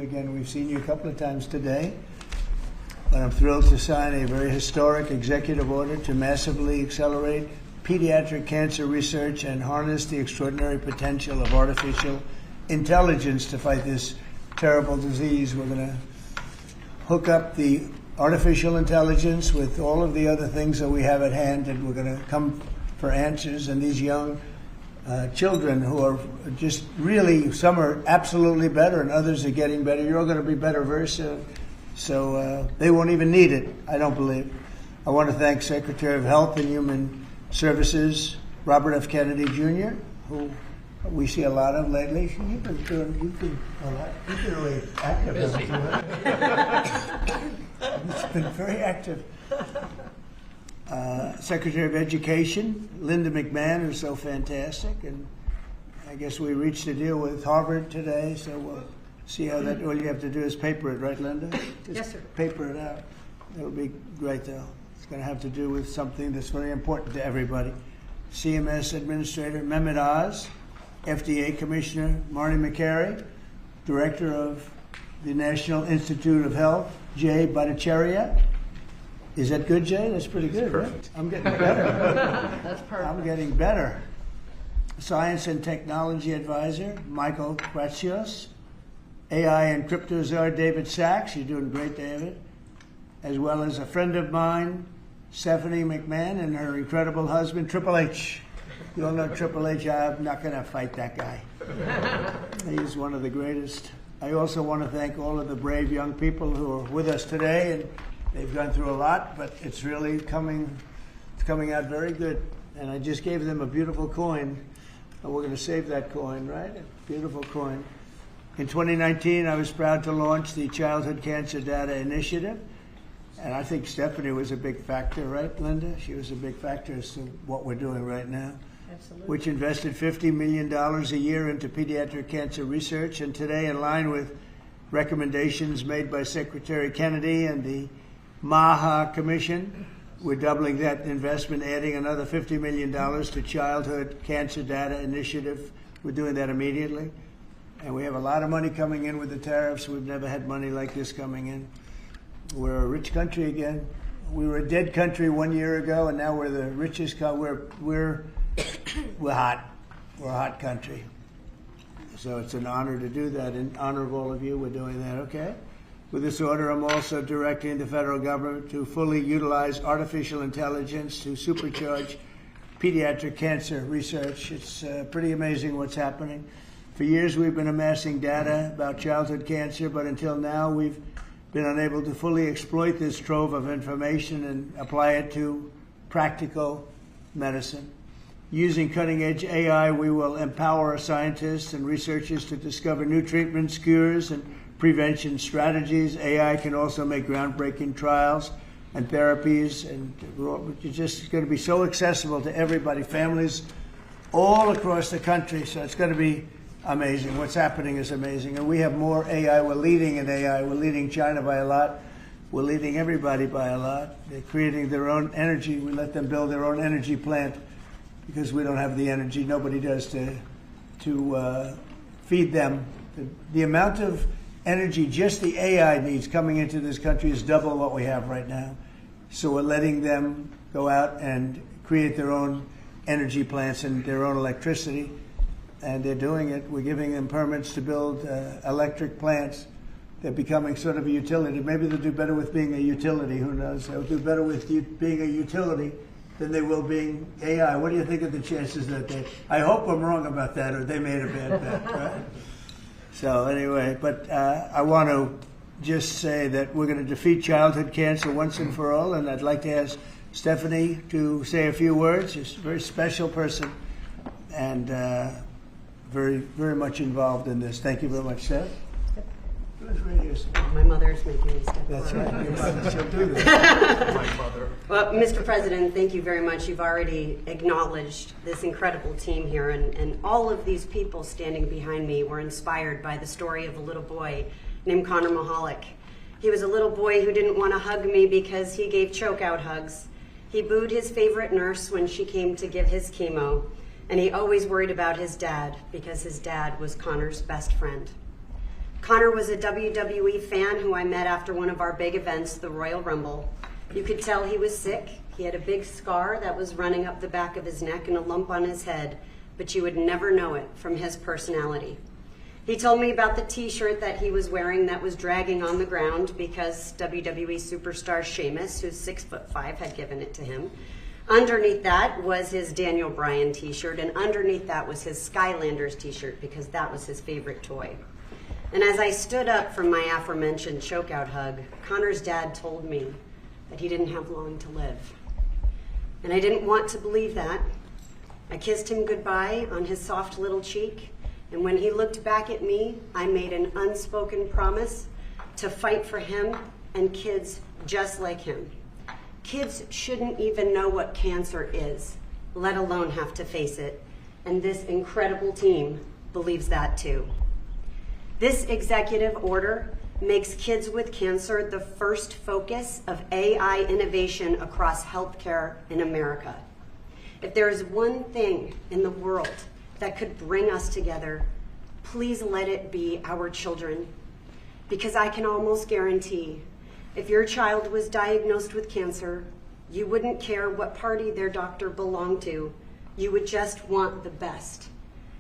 Again, we've seen you a couple of times today, but I'm thrilled to sign a very historic executive order to massively accelerate pediatric cancer research and harness the extraordinary potential of artificial intelligence to fight this terrible disease. We're going to hook up the artificial intelligence with all of the other things that we have at hand, and we're going to come for answers. And these young children who are just really, some are absolutely better and others are getting better. You're all going to be better very soon. So they won't even need it, I don't believe. I want to thank Secretary of Health and Human Services, Robert F. Kennedy, Jr., who we see a lot of lately. You've been really active. He's been very active. Secretary of Education, Linda McMahon, who's so fantastic, and I guess we reached a deal with Harvard today, so we'll see how that. All you have to do is paper it, right, Linda? Just yes, sir. Paper it out. It'll be great, though. It's going to have to do with something that's very important to everybody. CMS Administrator Mehmet Oz, FDA Commissioner Marty Makary, Director of the National Institute of Health, Jay Bhattacharya. Is that good, Jay? That's pretty good. That's perfect. Right? I'm getting better. That's perfect. I'm getting better. Science and Technology Advisor Michael Kratsios, AI and Crypto Czar David Sachs. You're doing great, David. As well as a friend of mine, Stephanie McMahon, and her incredible husband, Triple H. You all know Triple H. I'm not going to fight that guy. He's one of the greatest. I also want to thank all of the brave young people who are with us today, and they've gone through a lot, but it's really coming out very good. And I just gave them a beautiful coin, and we're going to save that coin, right? A beautiful coin. In 2019, I was proud to launch the Childhood Cancer Data Initiative, and I think Stephanie was a big factor, right, Linda? She was a big factor as to what we're doing right now. Absolutely. Which invested $50 million a year into pediatric cancer research, and today, in line with recommendations made by Secretary Kennedy and the MAHA Commission, we're doubling that investment, adding another $50 million to Childhood Cancer Data Initiative. We're doing that immediately. And we have a lot of money coming in with the tariffs. We've never had money like this coming in. We're a rich country again. We were a dead country 1 year ago, and now we're the richest country. We're hot. We're a hot country. So it's an honor to do that. In honor of all of you, we're doing that, okay? With this order, I'm also directing the federal government to fully utilize artificial intelligence to supercharge pediatric cancer research. It's pretty amazing what's happening. For years, we've been amassing data about childhood cancer, but until now, we've been unable to fully exploit this trove of information and apply it to practical medicine. Using cutting-edge AI, we will empower scientists and researchers to discover new treatments, cures, and prevention strategies. AI can also make groundbreaking trials and therapies, and it's just going to be so accessible to everybody, families all across the country. So it's going to be amazing. What's happening is amazing. And we have more AI. We're leading in AI. We're leading China by a lot. We're leading everybody by a lot. They're creating their own energy. We let them build their own energy plant because we don't have the energy. Nobody does to feed them. The amount of energy just the AI needs coming into this country is double what we have right now. So we're letting them go out and create their own energy plants and their own electricity, and they're doing it. We're giving them permits to build electric plants. They're becoming sort of a utility. Maybe they'll do better with being a utility. Who knows? They'll do better with being a utility than they will being AI. What do you think of the chances that they... I hope I'm wrong about that, or they made a bad bet, right? So anyway, but I want to just say that we're going to defeat childhood cancer once and for all, and I'd like to ask Stephanie to say a few words. She's a very special person and very, very much involved in this. Thank you very much, Steph. My mother's making me step That's forward. right. Your mother, she'll do that. My mother. Well, Mr. President, thank you very much. You've already acknowledged this incredible team here, and all of these people standing behind me were inspired by the story of a little boy named Connor Mahalik. He was a little boy who didn't want to hug me because he gave choke-out hugs. He booed his favorite nurse when she came to give his chemo, and he always worried about his dad because his dad was Connor's best friend. Connor was a WWE fan who I met after one of our big events, the Royal Rumble. You could tell he was sick. He had a big scar that was running up the back of his neck and a lump on his head, but you would never know it from his personality. He told me about the t-shirt that he was wearing that was dragging on the ground because WWE superstar Sheamus, who's 6'5", had given it to him. Underneath that was his Daniel Bryan t-shirt, and underneath that was his Skylanders t-shirt because that was his favorite toy. And as I stood up from my aforementioned chokeout hug, Connor's dad told me that he didn't have long to live. And I didn't want to believe that. I kissed him goodbye on his soft little cheek, and when he looked back at me, I made an unspoken promise to fight for him and kids just like him. Kids shouldn't even know what cancer is, let alone have to face it. And this incredible team believes that too. This executive order makes kids with cancer the first focus of AI innovation across healthcare in America. If there is one thing in the world that could bring us together, please let it be our children. Because I can almost guarantee, if your child was diagnosed with cancer, you wouldn't care what party their doctor belonged to. You would just want the best.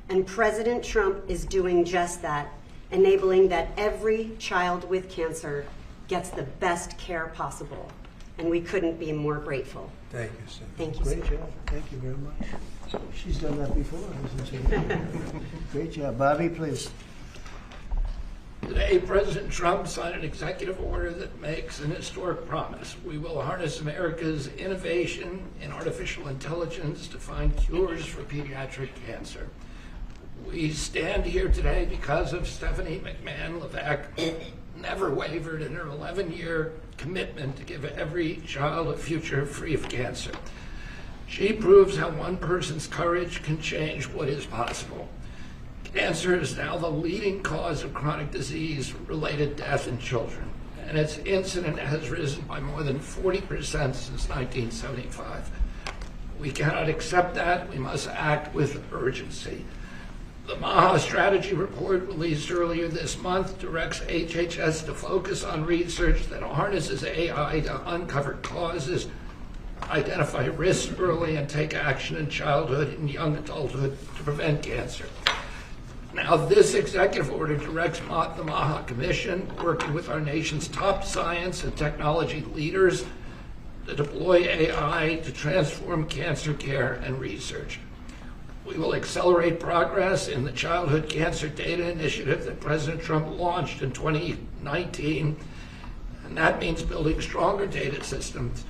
And President Trump is doing just that, enabling that every child with cancer gets the best care possible. And we couldn't be more grateful. Thank you, sir. Thank you, Great sir. job. Thank you very much. She's done that before, hasn't she? Great job. Bobby, please. Today, President Trump signed an executive order that makes an historic promise. We will harness America's innovation in artificial intelligence to find cures for pediatric cancer. We stand here today because of Stephanie McMahon-Levac, who never wavered in her 11-year commitment to give every child a future free of cancer. She proves how one person's courage can change what is possible. Cancer is now the leading cause of chronic disease-related death in children, and its incidence has risen by more than 40% since 1975. We cannot accept that. We must act with urgency. The MAHA strategy report released earlier this month directs HHS to focus on research that harnesses AI to uncover causes, identify risks early, and take action in childhood and young adulthood to prevent cancer. Now, this executive order directs the MAHA Commission, working with our nation's top science and technology leaders, to deploy AI to transform cancer care and research. We will accelerate progress in the Childhood Cancer Data Initiative that President Trump launched in 2019, and that means building stronger data systems,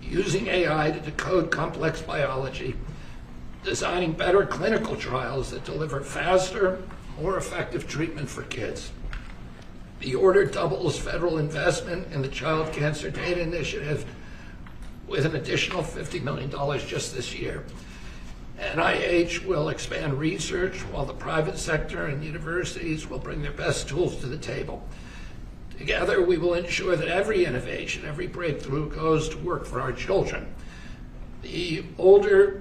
using AI to decode complex biology, designing better clinical trials that deliver faster, more effective treatment for kids. The order doubles federal investment in the Child Cancer Data Initiative with an additional $50 million just this year. NIH will expand research while the private sector and universities will bring their best tools to the table. Together, we will ensure that every innovation, every breakthrough goes to work for our children. The order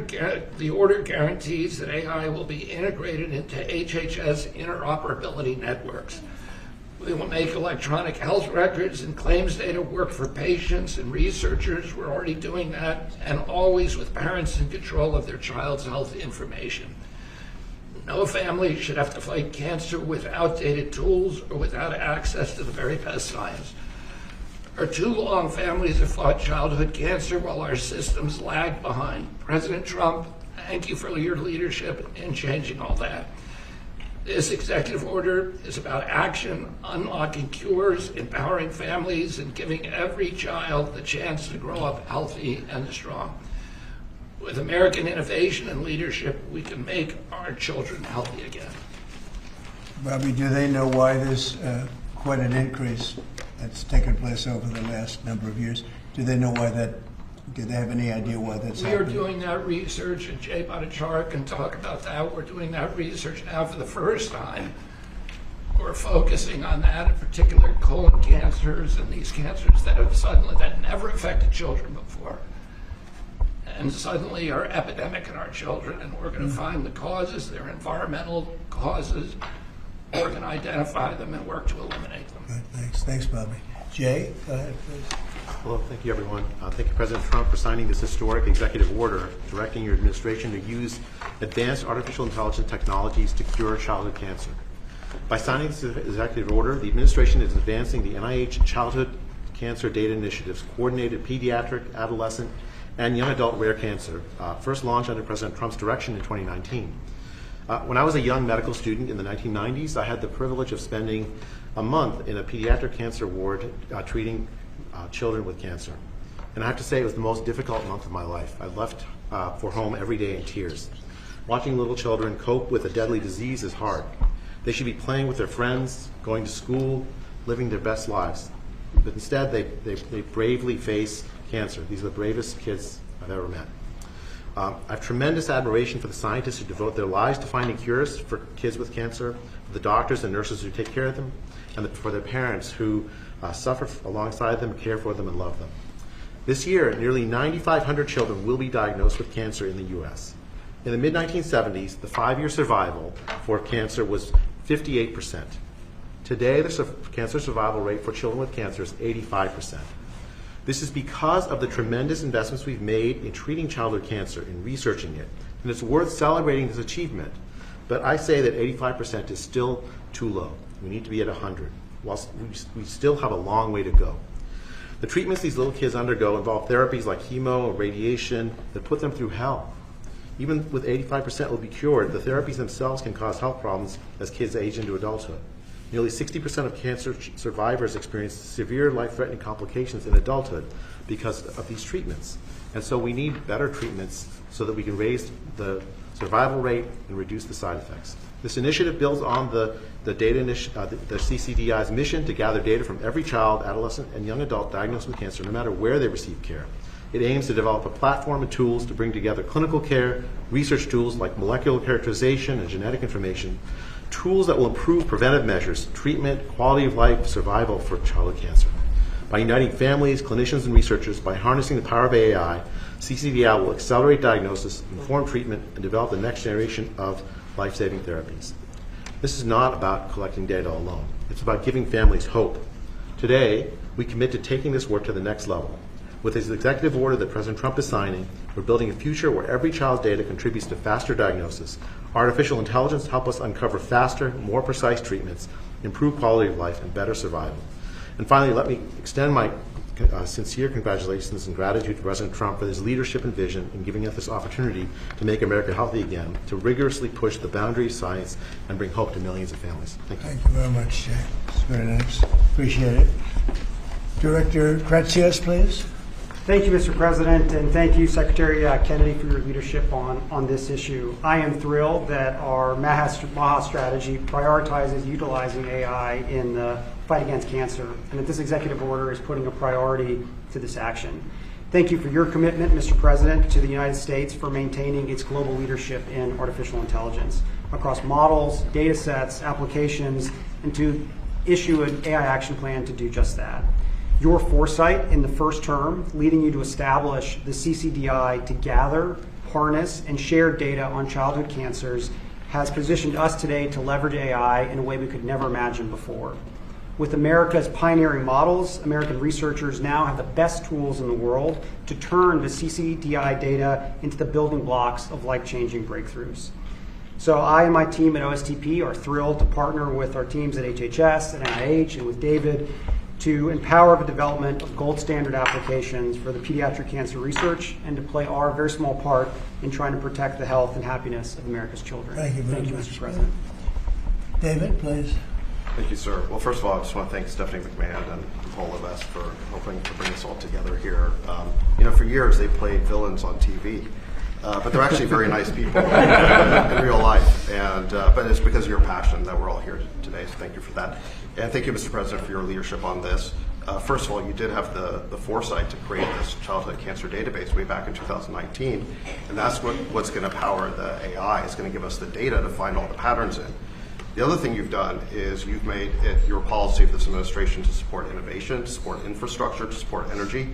guarantees that AI will be integrated into HHS interoperability networks. We will make electronic health records and claims data work for patients and researchers. We're already doing that, and always with parents in control of their child's health information. No family should have to fight cancer with outdated tools or without access to the very best science. For too long, families have fought childhood cancer while our systems lag behind. President Trump, thank you for your leadership in changing all that. This executive order is about action, unlocking cures, empowering families, and giving every child the chance to grow up healthy and strong. With American innovation and leadership, we can make our children healthy again. Bobby, do they know why there's quite an increase that's taken place over the last number of years? Do they know why that? Do they have any idea why that's happening? We are doing that research, and Jay Bhattacharya can talk about that. We're doing that research now for the first time. We're focusing on that, in particular colon cancers and these cancers that never affected children before. And suddenly are epidemic in our children, and we're going to find the causes. They're environmental causes, we're going to identify them and work to eliminate them. Good, thanks. Thanks, Bobby. Jay, go ahead, please. Hello, thank you, everyone. Thank you, President Trump, for signing this historic executive order directing your administration to use advanced artificial intelligence technologies to cure childhood cancer. By signing this executive order, the administration is advancing the NIH Childhood Cancer Data Initiative's coordinated pediatric, adolescent, and young adult rare cancer, first launched under President Trump's direction in 2019. When I was a young medical student in the 1990s, I had the privilege of spending a month in a pediatric cancer ward treating children with cancer. And I have to say it was the most difficult month of my life. I left for home every day in tears. Watching little children cope with a deadly disease is hard. They should be playing with their friends, going to school, living their best lives. But instead, they bravely face cancer. These are the bravest kids I've ever met. I have tremendous admiration for the scientists who devote their lives to finding cures for kids with cancer, for the doctors and nurses who take care of them, and for their parents who suffer alongside them, care for them, and love them. This year, nearly 9,500 children will be diagnosed with cancer in the U.S. In the mid-1970s, the 5-year survival for cancer was 58%. Today, the cancer survival rate for children with cancer is 85%. This is because of the tremendous investments we've made in treating childhood cancer, in researching it, and it's worth celebrating this achievement. But I say that 85% is still too low. We need to be at 100, whilst we still have a long way to go. The treatments these little kids undergo involve therapies like chemo or radiation that put them through hell. Even with 85% will be cured, the therapies themselves can cause health problems as kids age into adulthood. Nearly 60% of cancer survivors experience severe life-threatening complications in adulthood because of these treatments. And so we need better treatments so that we can raise the survival rate and reduce the side effects. This initiative builds on the CCDI's mission to gather data from every child, adolescent, and young adult diagnosed with cancer, no matter where they receive care. It aims to develop a platform and tools to bring together clinical care, research tools like molecular characterization and genetic information, tools that will improve preventive measures, treatment, quality of life, survival for childhood cancer. By uniting families, clinicians, and researchers, by harnessing the power of AI, CCDI will accelerate diagnosis, inform treatment, and develop the next generation of life-saving therapies. This is not about collecting data alone. It's about giving families hope. Today, we commit to taking this work to the next level. With this executive order that President Trump is signing, we're building a future where every child's data contributes to faster diagnosis. Artificial intelligence helps us uncover faster, more precise treatments, improve quality of life, and better survival. And finally, let me extend my sincere congratulations and gratitude to President Trump for his leadership and vision in giving us this opportunity to make America healthy again, to rigorously push the boundaries of science and bring hope to millions of families. Thank you. Thank you very much, Jay. It's very nice. Appreciate it. Director Kratsios, please. Thank you, Mr. President, and thank you, Secretary Kennedy, for your leadership on this issue. I am thrilled that our MAHA strategy prioritizes utilizing AI in the fight against cancer, and that this executive order is putting a priority to this action. Thank you for your commitment, Mr. President, to the United States for maintaining its global leadership in artificial intelligence across models, data sets, applications, and to issue an AI action plan to do just that. Your foresight in the first term, leading you to establish the CCDI to gather, harness, and share data on childhood cancers, has positioned us today to leverage AI in a way we could never imagine before. With America's pioneering models, American researchers now have the best tools in the world to turn the CCDI data into the building blocks of life-changing breakthroughs. So I and my team at OSTP are thrilled to partner with our teams at HHS and NIH and with David to empower the development of gold standard applications for the pediatric cancer research and to play our very small part in trying to protect the health and happiness of America's children. Thank you very much, Mr. President. David, please. Thank you, sir. Well, first of all, I just want to thank Stephanie McMahon and Paul Levesque for helping to bring us all together here. For years they played villains on TV, but they're actually very nice people in real life. But it's because of your passion that we're all here today, so thank you for that. And thank you, Mr. President, for your leadership on this. First of all, you did have the foresight to create this childhood cancer database way back in 2019, and that's what's going to power the AI. It's going to give us the data to find all the patterns in. The other thing you've done is you've made it your policy of this administration to support innovation, to support infrastructure, to support energy.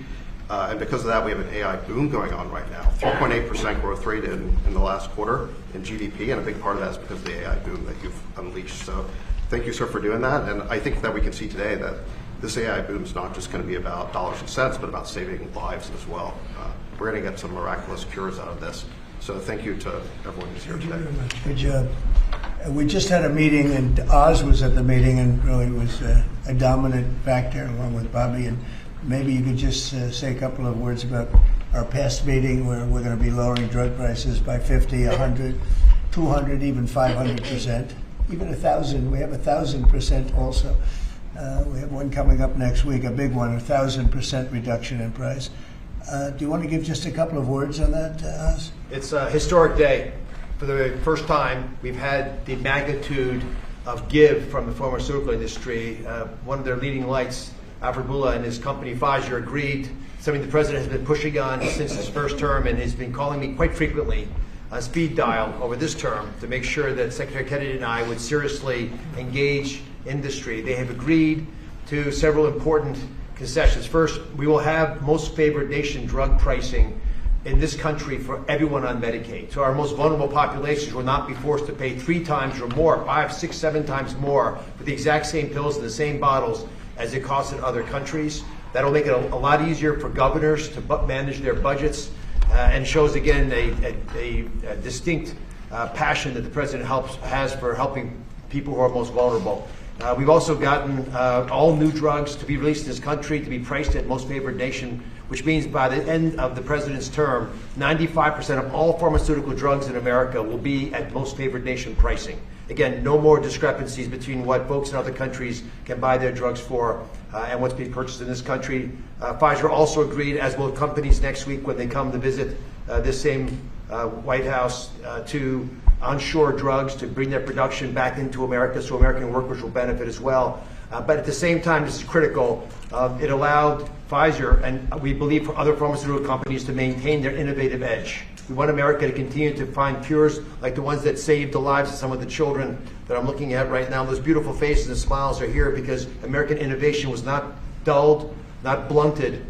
And because of that, we have an AI boom going on right now. 3.8% growth rate in the last quarter in GDP, and a big part of that is because of the AI boom that you've unleashed. So Thank you, sir, for doing that. And I think that we can see today that this AI boom is not just going to be about dollars and cents, but about saving lives as well. We're going to get some miraculous cures out of this. So thank you to everyone who's here Thank you today. very much. Good job. We just had a meeting, and Oz was at the meeting, and really was a dominant factor along with Bobby. And maybe you could just say a couple of words about our past meeting where we're going to be lowering drug prices by 50, 100, 200, even 500%, even 1,000. We have 1,000% also. We have one coming up next week, a big one, 1,000% reduction in price. Do you want to give just a couple of words on that, Oz? It's a historic day. For the first time, we've had the magnitude of give from the pharmaceutical industry. One of their leading lights, Alfred Boula and his company Pfizer, agreed, something the president has been pushing on since his first term and has been calling me quite frequently on speed dial over this term to make sure that Secretary Kennedy and I would seriously engage industry. They have agreed to several important concessions. First, we will have most favored nation drug pricing in this country for everyone on Medicaid. So our most vulnerable populations will not be forced to pay 3 times or more, 5, 6, 7 times more for the exact same pills in the same bottles as it costs in other countries. That'll make it a lot easier for governors to manage their budgets and shows again a distinct passion that the president has for helping people who are most vulnerable. We've also gotten all new drugs to be released in this country to be priced at most favored nation, which means by the end of the president's term, 95% of all pharmaceutical drugs in America will be at most favored nation pricing. Again, no more discrepancies between what folks in other countries can buy their drugs for and what's being purchased in this country. Pfizer also agreed, as will companies next week when they come to visit this same White House, to onshore drugs to bring their production back into America so American workers will benefit as well. But at the same time, this is critical. It allowed Pfizer, and we believe for other pharmaceutical companies, to maintain their innovative edge. We want America to continue to find cures like the ones that saved the lives of some of the children that I'm looking at right now. Those beautiful faces and smiles are here because American innovation was not dulled, not blunted,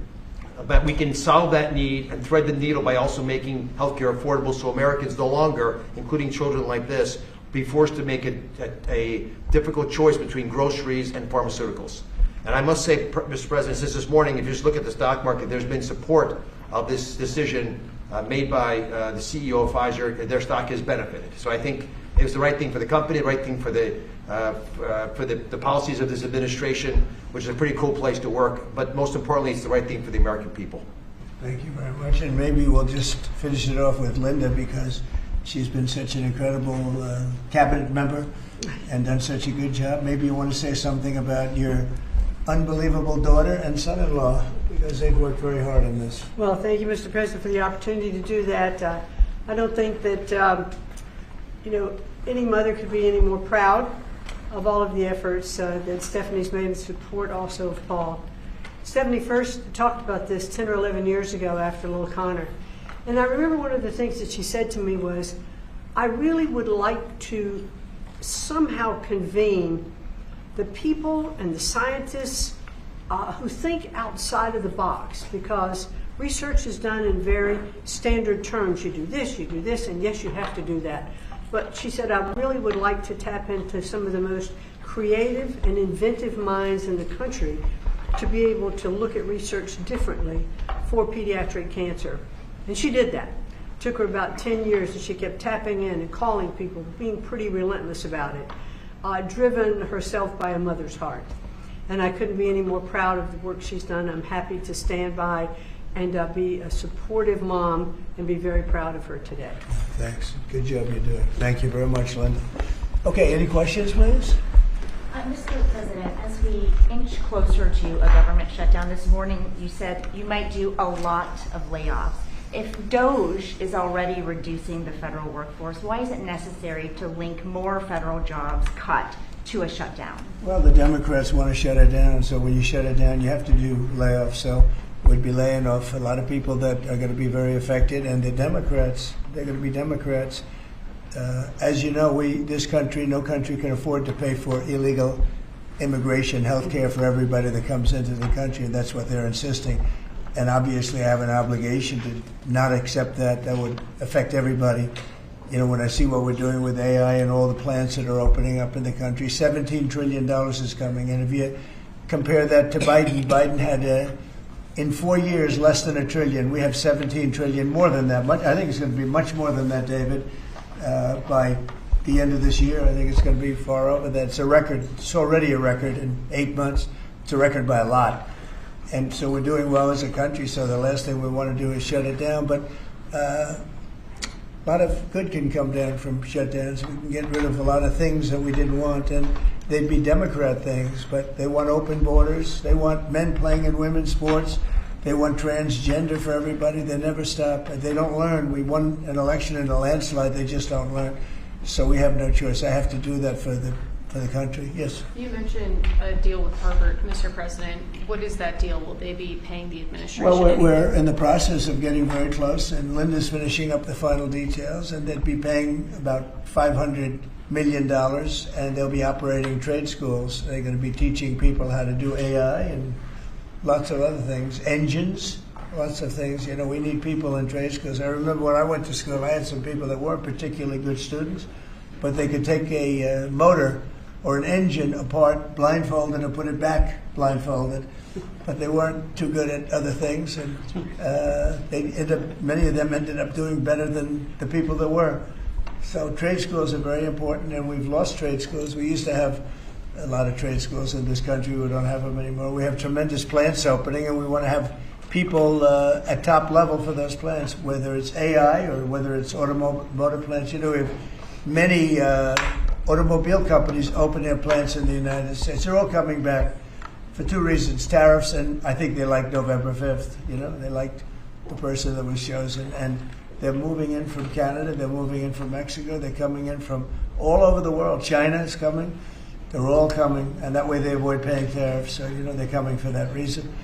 but we can solve that need and thread the needle by also making healthcare affordable so Americans no longer, including children like this, be forced to make a difficult choice between groceries and pharmaceuticals. And I must say, Mr. President, since this morning, if you just look at the stock market, there's been support of this decision made by the CEO of Pfizer. Their stock has benefited. So I think it was the right thing for the company, the right thing for the policies of this administration, which is a pretty cool place to work. But most importantly, it's the right thing for the American people. Thank you very much. And maybe we'll just finish it off with Linda because she's been such an incredible cabinet member and done such a good job. Maybe you want to say something about your unbelievable daughter and son-in-law because they've worked very hard on this. Well, thank you, Mr. President, for the opportunity to do that. I don't think that, any mother could be any more proud of all of the efforts that Stephanie's made in support also of Paul. Stephanie first talked about this 10 or 11 years ago after Little Connor. And I remember one of the things that she said to me was, I really would like to somehow convene the people and the scientists who think outside of the box, because research is done in very standard terms. You do this, and yes, you have to do that. But she said, I really would like to tap into some of the most creative and inventive minds in the country to be able to look at research differently for pediatric cancer. And she did that. It took her about 10 years, and she kept tapping in and calling people, being pretty relentless about it, driven herself by a mother's heart. And I couldn't be any more proud of the work she's done. I'm happy to stand by and be a supportive mom and be very proud of her today. Thanks. Good job you're doing. Thank you very much, Linda. Okay, any questions, please? Mr. President, as we inch closer to a government shutdown this morning, you said you might do a lot of layoffs. If DOGE is already reducing the federal workforce, why is it necessary to link more federal jobs cut to a shutdown? Well, the Democrats want to shut it down, so when you shut it down, you have to do layoffs. So we'd be laying off a lot of people that are going to be very affected, and the Democrats, they're going to be Democrats. As you know, this country, no country can afford to pay for illegal immigration, health care for everybody that comes into the country, and that's what they're insisting. And obviously I have an obligation to not accept that. That would affect everybody. when I see what we're doing with AI and all the plants that are opening up in the country, $17 trillion is coming. And if you compare that to Biden had in 4 years less than $1 trillion. We have 17 trillion, more than that. I think it's going to be much more than that, David. By the end of this year, I think it's going to be far over that. It's a record. It's already a record in 8 months. It's a record by a lot. And so we're doing well as a country, so the last thing we want to do is shut it down. But a lot of good can come down from shutdowns. We can get rid of a lot of things that we didn't want, and they'd be Democrat things, but they want open borders. They want men playing in women's sports. They want transgender for everybody. They never stop. They don't learn. We won an election in a landslide. They just don't learn. So we have no choice. I have to do that for the country. Yes. You mentioned a deal with Harvard, Mr. President. What is that deal? Will they be paying the administration? Well, we're in the process of getting very close, and Linda's finishing up the final details, and they'd be paying about $500 million, and they'll be operating trade schools. They're going to be teaching people how to do AI and lots of other things, engines, lots of things. We need people in trade schools. I remember when I went to school, I had some people that weren't particularly good students, but they could take a motor or an engine apart blindfolded and put it back blindfolded, but they weren't too good at other things, and many of them ended up doing better than the people that were. So trade schools are very important, and we've lost trade schools. We used to have a lot of trade schools in this country. We don't have them anymore. We have tremendous plants opening, and we want to have people at top level for those plants, whether it's AI or whether it's automotive plants. We have many automobile companies open their plants in the United States. They're all coming back for two reasons: tariffs, and I think they liked November 5th. They liked the person that was chosen, and they're moving in from Canada, they're moving in from Mexico, they're coming in from all over the world. China is coming. They're all coming, and that way they avoid paying tariffs. So, they're coming for that reason.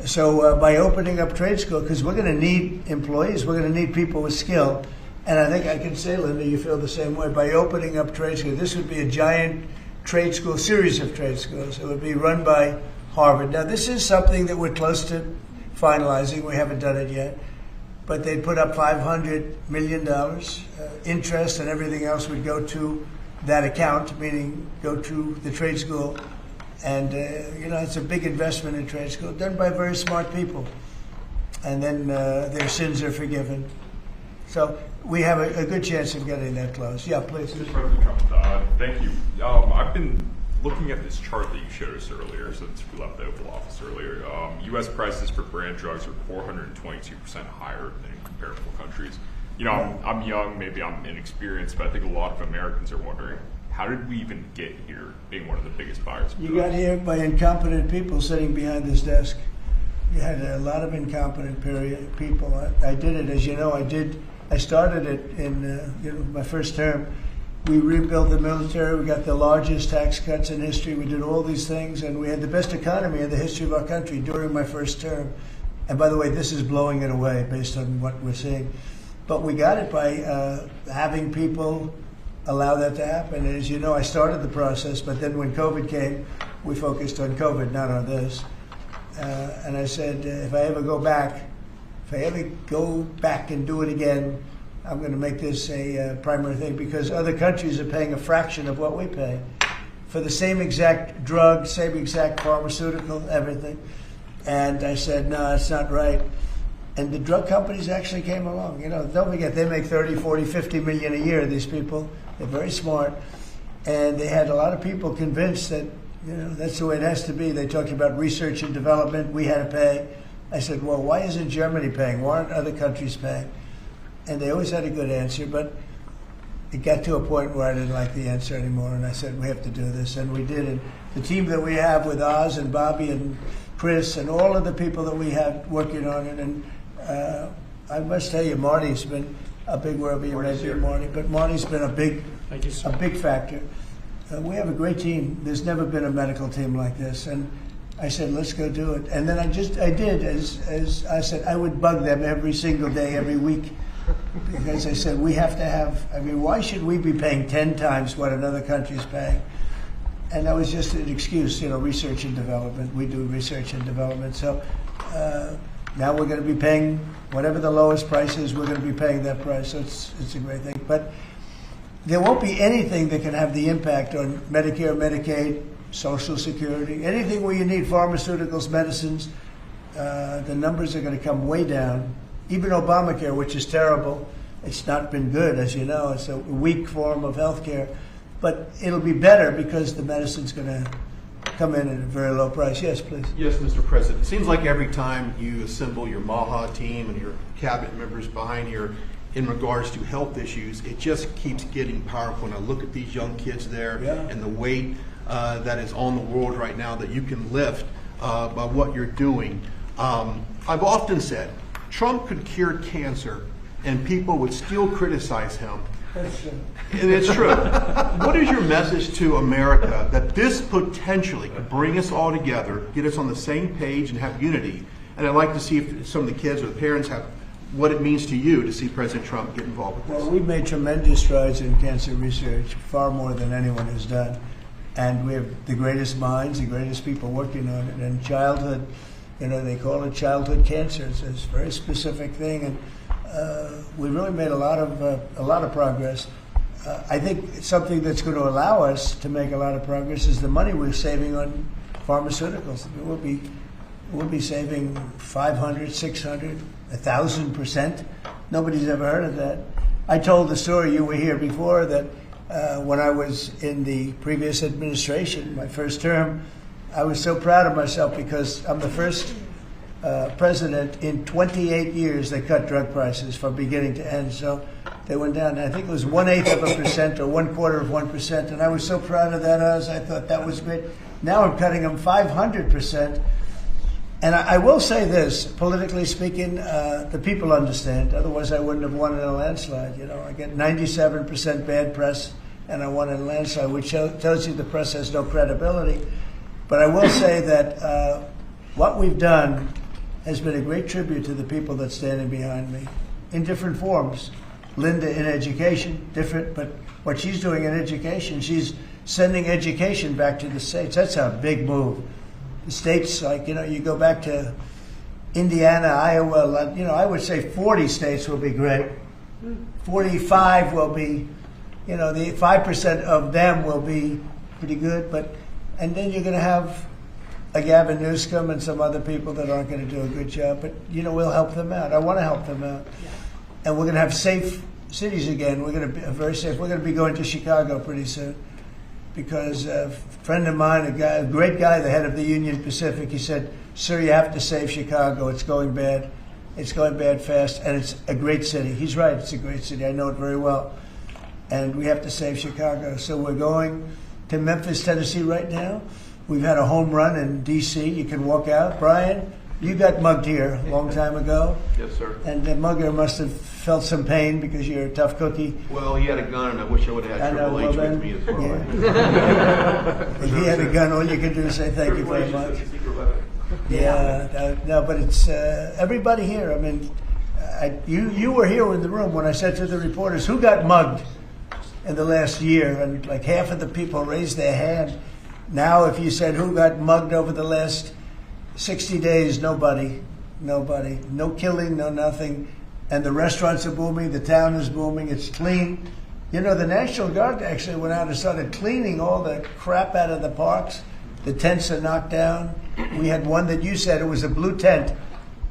So by opening up trade school, because we're going to need employees, we're going to need people with skill. And I think I can say, Linda, you feel the same way. By opening up trade school, this would be a giant trade school, series of trade schools. It would be run by Harvard. Now, this is something that we're close to finalizing. We haven't done it yet. But they'd put up $500 million. Interest and everything else would go to that account, meaning go to the trade school. And, it's a big investment in trade school, done by very smart people. And then their sins are forgiven. So we have a good chance of getting that close. Yeah, please. Mr. President Trump, thank you. I've been looking at this chart that you showed us earlier, since we left the Oval Office earlier. U.S. prices for brand drugs are 422% higher than in comparable countries. I'm young, maybe I'm inexperienced, but I think a lot of Americans are wondering, how did we even get here, being one of the biggest buyers of drugs? You got here by incompetent people sitting behind this desk. You had a lot of incompetent people. I did it, as you know. I started it in my first term. We rebuilt the military. We got the largest tax cuts in history. We did all these things, and we had the best economy in the history of our country during my first term. And by the way, this is blowing it away based on what we're seeing. But we got it by having people allow that to happen. And as you know, I started the process, but then when COVID came, we focused on COVID, not on this. And I said, if I ever go back and do it again, I'm going to make this a primary thing, because other countries are paying a fraction of what we pay for the same exact drug, same exact pharmaceutical, everything. And I said, no, it's not right. And the drug companies actually came along. Don't forget, they make 30, 40, 50 million a year, these people. They're very smart. And they had a lot of people convinced that, that's the way it has to be. They talked about research and development. We had to pay. I said, well, why isn't Germany paying? Why aren't other countries paying? And they always had a good answer, but it got to a point where I didn't like the answer anymore, and I said, we have to do this, and we did it. The team that we have with Oz and Bobby and Chris and all of the people that we have working on it, and I must tell you, Marty's been a big, wherever you may be, Marty, but Marty's been a big factor. We have a great team. There's never been a medical team like this, and I said, let's go do it. And then I did, as I said, I would bug them every single day, every week, because I said, we have to have, why should we be paying 10 times what another country's paying? And that was just an excuse, research and development. We do research and development. So now we're going to be paying whatever the lowest price is, we're going to be paying that price. So it's a great thing. But there won't be anything that can have the impact on Medicare, Medicaid, Social Security, anything where you need pharmaceuticals, medicines. The numbers are going to come way down. Even Obamacare, which is terrible, it's not been good, as you know. It's a weak form of health care. But it'll be better because the medicine's going to come in at a very low price. Yes, please. Yes, Mr. President. It seems like every time you assemble your MAHA team and your cabinet members behind here in regards to health issues, it just keeps getting powerful. When I look at these young kids there and the weight that is on the world right now that you can lift by what you're doing. I've often said Trump could cure cancer and people would still criticize him. And it's true. What is your message to America that this potentially could bring us all together, get us on the same page and have unity? And I'd like to see if some of the kids or the parents have what it means to you to see President Trump get involved with this. Well, we've made tremendous strides in cancer research, far more than anyone has done. And we have the greatest minds, the greatest people working on it. And childhood, they call it childhood cancer. It's a very specific thing. And we really made a lot of progress. I think something that's going to allow us to make a lot of progress is the money we're saving on pharmaceuticals. We'll be saving 500, 600, 1,000%. Nobody's ever heard of that. I told the story, you were here before, that when I was in the previous administration, my first term, I was so proud of myself because I'm the first president in 28 years that cut drug prices from beginning to end. So they went down. I think it was 1/8% or 1/4%, and I was so proud of that. I thought that was great. Now I'm cutting them 500%. And I will say this, politically speaking, the people understand. Otherwise, I wouldn't have won in a landslide. I get 97% bad press, and I won in a landslide, which tells you the press has no credibility. But I will say that what we've done has been a great tribute to the people that's standing behind me in different forms. Linda in education, different, but what she's doing in education, she's sending education back to the states. That's a big move. The states, you go back to Indiana, Iowa, I would say 40 states will be great. 45 will be, the 5% of them will be pretty good, and then you're going to have a Gavin Newsom and some other people that aren't going to do a good job, but we'll help them out. I want to help them out. And we're going to have safe cities again. We're going to be very safe. We're going to be going to Chicago pretty soon because a friend of mine, a great guy, the head of the Union Pacific, he said, "Sir, you have to save Chicago. It's going bad. It's going bad fast, and it's a great city." He's right. It's a great city. I know it very well. And we have to save Chicago. So we're going to Memphis, Tennessee right now. We've had a home run in D.C. You can walk out. Brian, you got mugged here a long time ago. Yes, sir. And the mugger must have felt some pain because you're a tough cookie. Well, he had a gun, and I wish I would have had Triple H with me as well. Yeah. If he had a gun, all you could do is say thank you very much. No, but it's everybody here. I mean, you were here in the room when I said to the reporters, who got mugged in the last year? And like half of the people raised their hand. Now, if you said who got mugged over the last 60 days, nobody. No killing, no nothing. And the restaurants are booming, the town is booming, it's clean. The National Guard actually went out and started cleaning all the crap out of the parks. The tents are knocked down. We had one that you said it was a blue tent,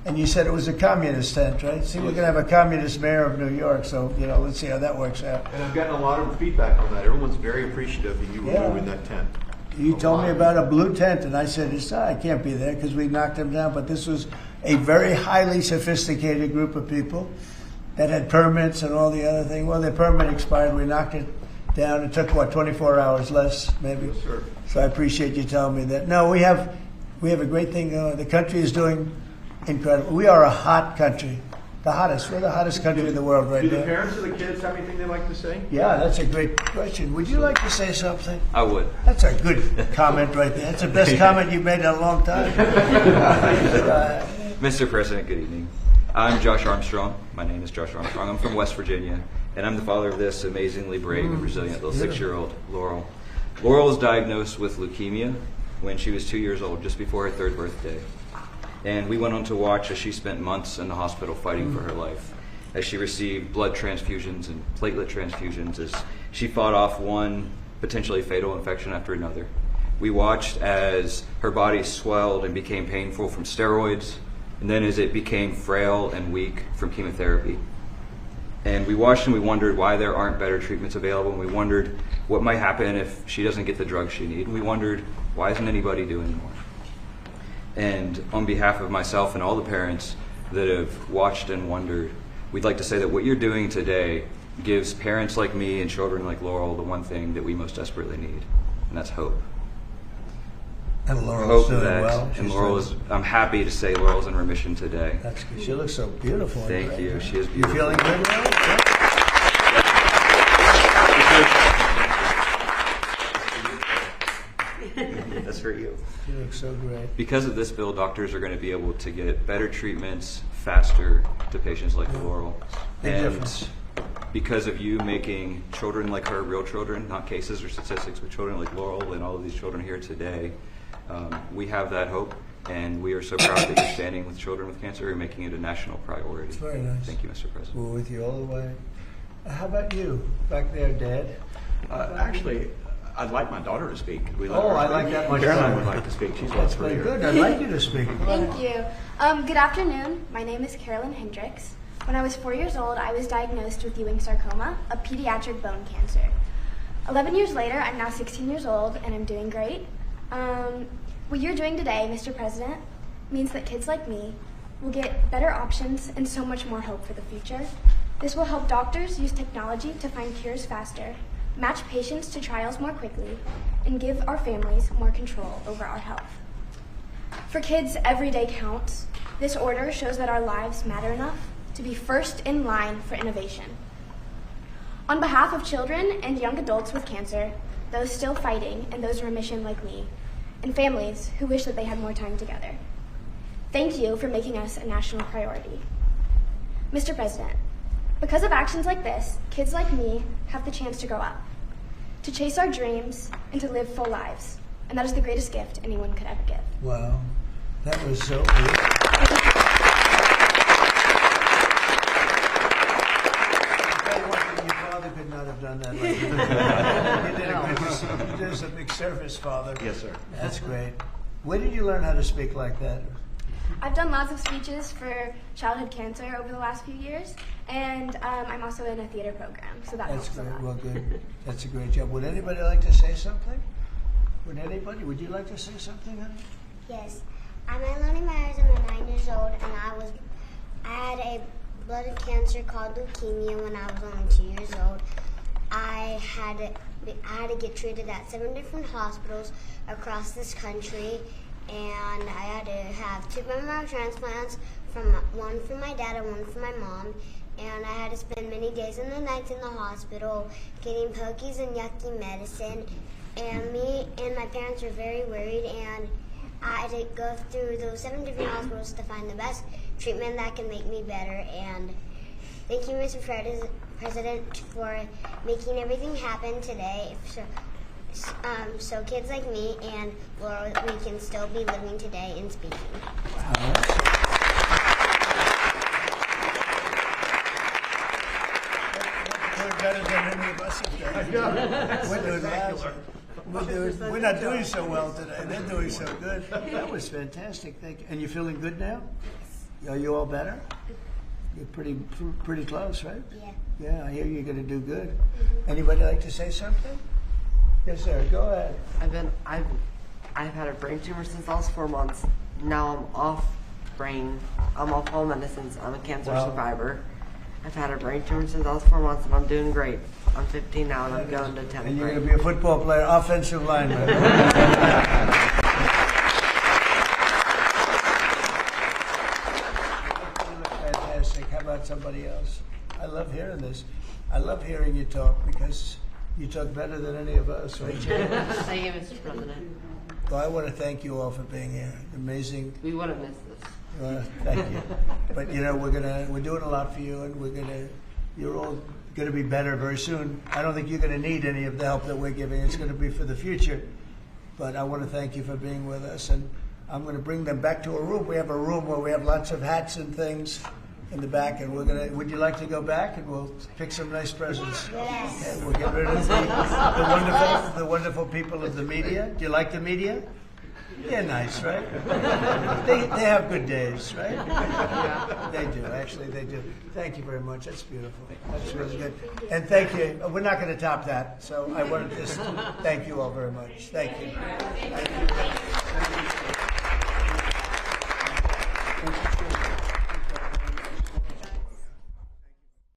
and you said it was a communist tent, right? See, we're going to have a communist mayor of New York, so, let's see how that works out. And I've gotten a lot of feedback on that. Everyone's very appreciative of you removing that tent. You told me about a blue tent, and I said, I can't be there because we knocked them down. But this was a very highly sophisticated group of people that had permits and all the other things. Well, their permit expired. We knocked it down. It took, 24 hours less, maybe? Yes, sir. So I appreciate you telling me that. No, we have a great thing going. The country is doing incredible. We are a hot country. The hottest. We're the hottest country in the world right now. Do the parents of the kids have anything they'd like to say? Yeah, that's a great question. Would you like to say something? I would. That's a good comment right there. That's the best comment you've made in a long time. Mr. President, good evening. I'm Josh Armstrong. My name is Josh Armstrong. I'm from West Virginia, and I'm the father of this amazingly brave and resilient little 6-year-old, Laurel. Laurel was diagnosed with leukemia when she was 2 years old, just before her 3rd birthday. And we went on to watch as she spent months in the hospital fighting for her life, as she received blood transfusions and platelet transfusions, as she fought off one potentially fatal infection after another. We watched as her body swelled and became painful from steroids, and then as it became frail and weak from chemotherapy. And we watched and we wondered why there aren't better treatments available, and we wondered what might happen if she doesn't get the drugs she needs, and we wondered why isn't anybody doing more. And on behalf of myself and all the parents that have watched and wondered, we'd like to say that what you're doing today gives parents like me and children like Laurel the one thing that we most desperately need, and that's hope. And Laurel's doing that, well. and Laurel is, I'm happy to say Laurel's in remission today. That's good. She looks so beautiful. Thank you. She is You beautiful. feeling good, Laurel? That's for you. You look so great. Because of this bill, doctors are going to be able to get better treatments faster to patients like Laurel. Big And difference. because of you making children like her real children, not cases or statistics, but children like Laurel and all of these children here today, we have that hope, and we are so proud that you're standing with children with cancer and making it a national priority. It's very nice. Thank you, Mr. President. We're with you all the way. How about you, back there, Dad? Actually, I'd like my daughter to speak. Could we let Oh, her I speak? like that much Caroline better. would like to speak. She's That's lost very her good. I'd like you to speak. Thank you. Good afternoon. My name is Carolyn Hendricks. When I was 4 years old, I was diagnosed with Ewing sarcoma, a pediatric bone cancer. 11 years later, I'm now 16 years old, and I'm doing great. What you're doing today, Mr. President, means that kids like me will get better options and so much more hope for the future. This will help doctors use technology to find cures faster, match patients to trials more quickly, and give our families more control over our health. For kids, every day counts. This order shows that our lives matter enough to be first in line for innovation. On behalf of children and young adults with cancer, those still fighting and those in remission like me, and families who wish that they had more time together, thank you for making us a national priority. Mr. President, because of actions like this, kids like me have the chance to grow up, to chase our dreams, and to live full lives. And that is the greatest gift anyone could ever give. Wow, that was so good. Your father could not have done that like you did. You did a big service, Father. Yes, sir. That's great. Where did you learn how to speak like that? I've done lots of speeches for childhood cancer over the last few years, and I'm also in a theater program, so that That's helps a great. lot. Well, good. That's a great job. Would anybody like to say something? Would anybody? Would you like to say something, honey? Yes. I'm Eleni Myers. I'm 9 years old, and I had a blood cancer called leukemia when I was only 2 years old. I had to get treated at 7 different hospitals across this country, and I had to have 2 bone marrow transplants, one for my dad and one for my mom. And I had to spend many days and the nights in the hospital getting pokies and yucky medicine. And me and my parents were very worried, and I had to go through those 7 different hospitals to find the best treatment that can make me better. And thank you, Mr. President, for making everything happen today. So kids like me and Laurel, we can still be living today and speaking. We're better than any of us have done. We're doing lousy. We're not doing so well today. They're doing so good. That was fantastic. Thank you. And you feeling good now? Are you all better? You're pretty close, right? Yeah. Yeah, I hear you're going to do good. Anybody like to say something? Yes, sir. Go ahead. I've had a brain tumor since I was 4 months. Now I'm off all medicines. I'm a cancer survivor. I've had a brain tumor since I was 4 months, and I'm doing great. I'm 15 now, and I'm going to 10th grade. And you're going to be a football player, offensive lineman. Fantastic. How about somebody else? I love hearing this. I love hearing you talk because you talk better than any of us, right, Jay? Thank you, Mr. President. Well, I want to thank you all for being here. Amazing. We would have missed this. Thank you. But you know, we're doing a lot for you, and you're all gonna be better very soon. I don't think you're gonna need any of the help that we're giving. It's gonna be for the future. But I want to thank you for being with us, and I'm going to bring them back to a room. We have a room where we have lots of hats and things in the back, and we're going to. Would you like to go back and we'll pick some nice presents? Yes. And we'll get rid of the wonderful people of the media. Do you like the media? They're nice, right? They have good days, right? They do, actually, they do. Thank you very much. That's beautiful. That's really good. And thank you. We're not going to top that, so I wanted to just thank you all very much. Thank you. Thank you.